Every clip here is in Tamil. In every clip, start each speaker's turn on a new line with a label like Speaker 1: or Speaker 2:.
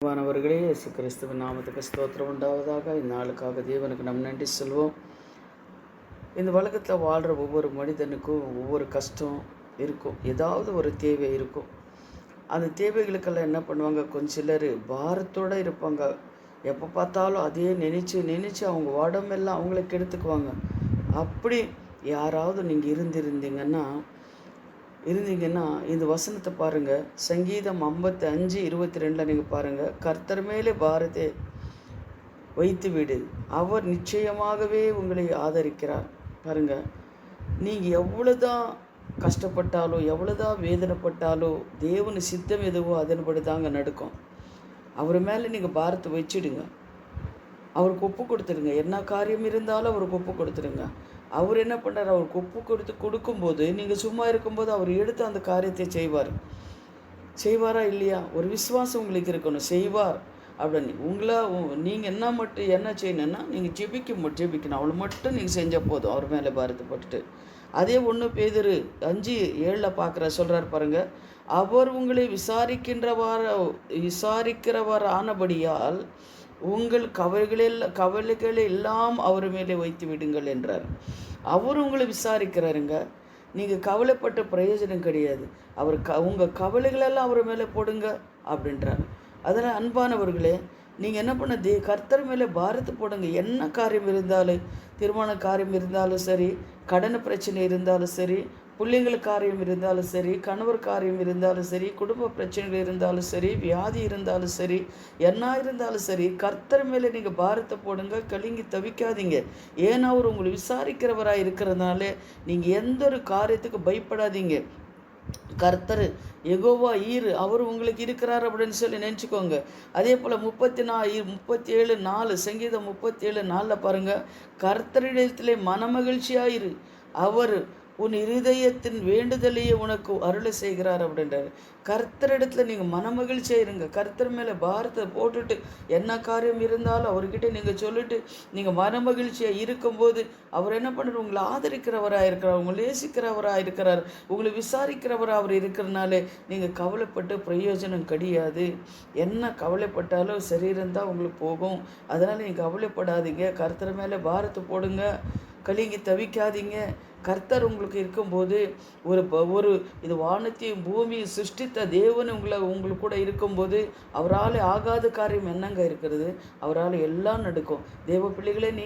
Speaker 1: வானவர்களே, இயேசு கிறிஸ்துவின் நாமத்துக்கு ஸ்தோத்திரம் உண்டாவதாக. இந்நாளுக்காக தேவனுக்கு நம் நன்றி சொல்வோம். இந்த உலகத்தில் வாழ்கிற ஒவ்வொரு மனிதனுக்கும் ஒவ்வொரு கஷ்டம் இருக்கும், ஏதாவது ஒரு தேவை இருக்கும். அந்த தேவைகளுக்கெல்லாம் என்ன பண்ணுவாங்க, கொஞ்சம் சிலர் பாரத்தோடு இருப்பாங்க. எப்போ பார்த்தாலும் அதே நினச்சி அவங்க உடம்பெல்லாம் அவங்கள கெடுத்துக்குவாங்க. அப்படி யாராவது நீங்கள் இருந்தீங்கன்னா இந்த வசனத்தை பாருங்கள். சங்கீதம் 55:22 நீங்கள் பாருங்கள். கர்த்தர் மேலே பாரத்தை வைத்து விடு, அவர் நிச்சயமாகவே உங்களை ஆதரிக்கிறார். பாருங்கள், நீங்கள் எவ்வளோதான் கஷ்டப்பட்டாலோ எவ்வளோதான் வேதனைப்பட்டாலோ தேவனு சித்தம் எதுவோ அதன்படி தாங்க நடக்கும். அவர் மேலே நீங்கள் பாரத்தை வச்சிடுங்க, அவருக்கு ஒப்பு கொடுத்துடுங்க. என்ன காரியம் இருந்தாலும் அவருக்கு ஒப்பு கொடுத்துடுங்க. அவர் என்ன பண்ணுறார், அவருக்கு ஒப்பு கொடுக்கும்போது நீங்கள் சும்மா இருக்கும்போது அவர் எடுத்து அந்த காரியத்தை செய்வாரா இல்லையா? ஒரு விசுவாசம் உங்களுக்கு இருக்கணும், செய்வார் அப்படின்னு. நீங்கள் என்ன செய்யணுன்னா, நீங்கள் ஜெபிக்கணும். அவளை மட்டும் நீங்கள் செஞ்சால் போதும். அவர் மேலே பாரத்தை போட்டுட்டு அதே 1 பேதுரு 5:7 பார்க்குற சொல்கிறார் பாருங்கள். அவர் உங்களை விசாரிக்கிறவர் ஆனபடியால் உங்கள் கவலைகளை எல்லாம் அவர் மேலே வைத்து விடுங்கள் என்றார். அவர் உங்களை விசாரிக்கிறாருங்க. நீங்கள் கவலைப்பட்ட பிரயோஜனம் கிடையாது. உங்கள் கவலைகளெல்லாம் அவர் மேலே போடுங்க அப்படின்றார். அதனால் அன்பானவர்களே, நீங்கள் என்ன பண்ண, கர்த்தர் மேலே பாரத்தை போடுங்க. என்ன காரியம் இருந்தாலும், திருமண காரியம் இருந்தாலும் சரி, கடன் பிரச்சனை இருந்தாலும் சரி, பிள்ளைங்களுக்கு காரியம் இருந்தாலும் சரி, கணவர் காரியம் இருந்தாலும் சரி, குடும்ப பிரச்சனைகள் இருந்தாலும் சரி, வியாதி இருந்தாலும் சரி, என்ன இருந்தாலும் சரி, கர்த்தர் மேலே நீங்கள் பாரத்தை போடுங்க. கலங்கி தவிக்காதீங்க. ஏன்னா அவர் உங்களை விசாரிக்கிறவராக இருக்கிறதுனால நீங்கள் எந்த ஒரு காரியத்துக்கு பயப்படாதீங்க. கர்த்தர் யெகோவா ஈரு, அவர் உங்களுக்கு இருக்கிறார் அப்படின்னு சொல்லி நினச்சிக்கோங்க. அதே போல் 37:4 சங்கீதம் 37:4 பாருங்கள். கர்த்தரிடத்திலே மனமகிழ்ச்சியாயிரு, அவர் உன் இருதயத்தின் வேண்டுதலையே உனக்கு அருளை செய்கிறார் அப்படின்றார். கர்த்தரிடத்துல நீங்கள் மனமகிழ்ச்சியாக இருங்க. கர்த்தர் மேலே பாரத்தை போட்டுட்டு என்ன காரியம் இருந்தாலும் அவர்கிட்ட நீங்கள் சொல்லிட்டு நீங்கள் மனமகிழ்ச்சியாக இருக்கும்போது அவர் என்ன பண்ணுறார், உங்களை ஆதரிக்கிறவராக இருக்கிறார், உங்களை நேசிக்கிறவராக இருக்கிறார், உங்களை விசாரிக்கிறவராக அவர் இருக்கிறனாலே நீங்கள் கவலைப்பட்டு பிரயோஜனம் கிடையாது. என்ன கவலைப்பட்டாலும் சரீரம் தான் உங்களுக்கு போகும். அதனால் நீங்கள் கவலைப்படாதீங்க. கர்த்தர் மேலே பாரத்தை போடுங்க, கலங்கி தவிக்காதீங்க. கர்த்தர் உங்களுக்கு இருக்கும்போது ஒரு இது வானத்தையும் பூமியும் சிருஷ்டித்த தேவன் உங்களுக்கு கூட இருக்கும்போது அவரால் ஆகாத காரியம் என்னங்க இருக்கிறது? அவரால் எல்லாம் நடக்கும். தேவ பிள்ளைகளே, நீ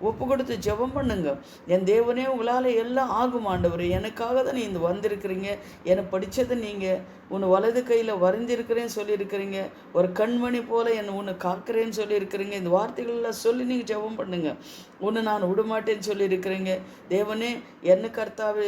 Speaker 1: ஒப்பு கொடுத்து ஜெபம் பண்ணுங்க. என் தேவனே, உங்களால் எல்லாம் ஆகும் ஆண்டவர். எனக்காக தான் நீ இந்த வந்திருக்கிறீங்க. என்னை படித்ததை நீங்கள் உன்னை வலது கையில் வரைந்திருக்கிறேன்னு சொல்லியிருக்கிறீங்க. ஒரு கண்மணி போல் உன்னை காக்கிறேன்னு சொல்லியிருக்கிறீங்க. இந்த வார்த்தைகளெல்லாம் சொல்லி நீங்கள் ஜெபம் பண்ணுங்க. உன்னை நான் விடமாட்டேன்னு சொல்லியிருக்கிறீங்க. தேவனே, என்ன கர்த்தாவே,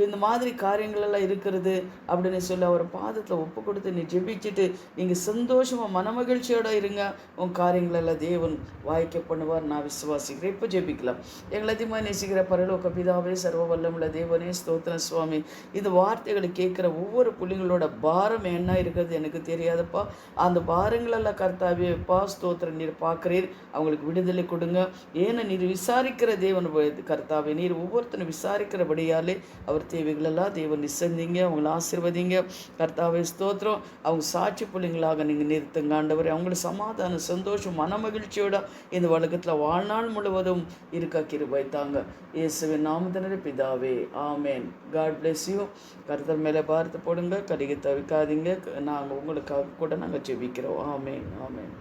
Speaker 1: இந்த மாதிரி காரியங்களெல்லாம் இருக்கிறது அப்படின்னு சொல்லி அவர் பாதத்தில் ஒப்பு கொடுத்து நீ ஜெபிச்சுட்டு நீங்கள் சந்தோஷமாக மனமகிழ்ச்சியோடு இருங்க. உன் காரியங்களெல்லாம் தேவன் வாய்க்க பண்ணுவார், நான் விசுவாசிக்கிறேன். இப்போ ஜெபிக்கலாம். எங்களை அதிகமாக நேசிக்கிற பரலோக பிதாவே, சர்வ வல்லமுள்ள தேவனே, ஸ்தோத்திரம் சுவாமி. இந்த வார்த்தைகளை கேட்குற ஒவ்வொரு பிள்ளைங்களோட பாரம் என்ன இருக்கிறது எனக்கு தெரியாதப்பா. அந்த பாரங்களெல்லாம் கர்த்தாவே ஸ்தோத்திரம், நீர் பார்க்குறீர். அவங்களுக்கு விடுதலை கொடுங்க. ஏன்னா நீர் விசாரிக்கிற தேவன் கர்த்தாவே. நீர் ஒவ்வொருத்தரும் விசாரிக்கிறபடியாலே அவர் தேவைகளெல்லாம் தேவன் நிசந்திங்க, அவங்களை ஆசீர்வதிங்க. கர்த்தாவே ஸ்தோத்திரம். அவங்க சாட்சி பிள்ளைங்களாக நீங்கள் நிறுத்துங்க ஆண்டவரே. அவங்களுக்கு சமாதானம், சந்தோஷம், மனமகிழ்ச்சியோட இந்த உலகத்தில் வாழ்நாள் முழுவதும் இருக்க கிருபை தாங்க. இயேசுவின் நாமத்தினரே பிதாவே, ஆமேன். God bless you. கர்த்தர் மேலே பாரத்தை போடுங்க, கடிக தவிக்காதீங்க. நாங்கள் உங்களுக்காக கூட நாங்கள் ஜெபிக்கிறோம். ஆமேன், ஆமேன்.